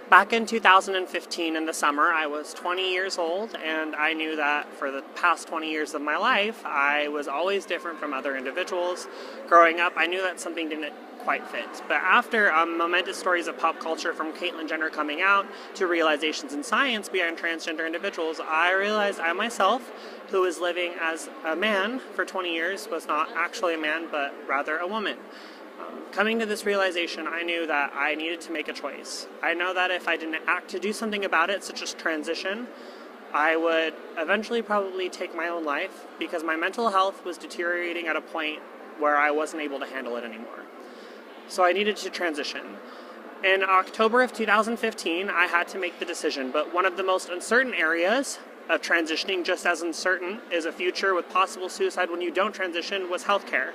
Back in 2015 in the summer, I was 20 years old, and I knew that for the past 20 years of my life, I was always different from other individuals. Growing up, I knew that something didn't quite fit. But after momentous stories of pop culture, from Caitlyn Jenner coming out to realizations in science behind transgender individuals, I realized I myself, who was living as a man for 20 years, was not actually a man, but rather a woman. Coming to this realization, I knew that I needed to make a choice. I know that if I didn't act to do something about it, such as transition, I would eventually probably take my own life, because my mental health was deteriorating at a point where I wasn't able to handle it anymore. So I needed to transition. In October of 2015, I had to make the decision, but one of the most uncertain areas of transitioning, just as uncertain is a future with possible suicide when you don't transition, was healthcare.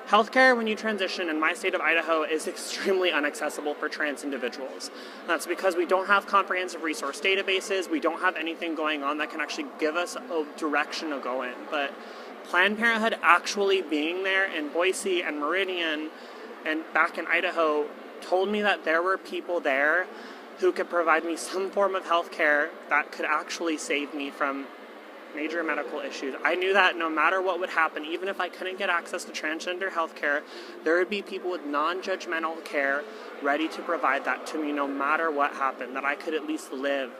Healthcare, when you transition in my state of Idaho, is extremely inaccessible for trans individuals. That's because we don't have comprehensive resource databases, we don't have anything going on that can actually give us a direction to go in. But Planned Parenthood actually being there in Boise and Meridian and back in Idaho told me that there were people there who could provide me some form of healthcare that could actually save me from major medical issues. I knew that no matter what would happen, even if I couldn't get access to transgender healthcare, there would be people with non-judgmental care ready to provide that to me no matter what happened, that I could at least live.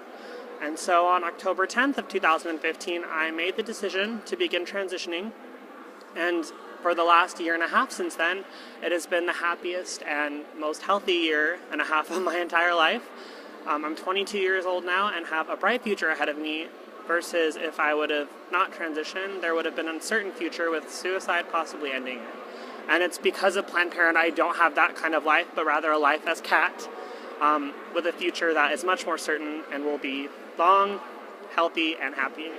And so on October 10th of 2015, I made the decision to begin transitioning, and for the last year and a half since then, it has been the happiest and most healthy year and a half of my entire life. I'm 22 years old now and have a bright future ahead of me, versus if I would have not transitioned, there would have been an uncertain future with suicide possibly ending it. And it's because of Planned Parenthood I don't have that kind of life, but rather a life as Kat, with a future that is much more certain and will be long, healthy, and happy.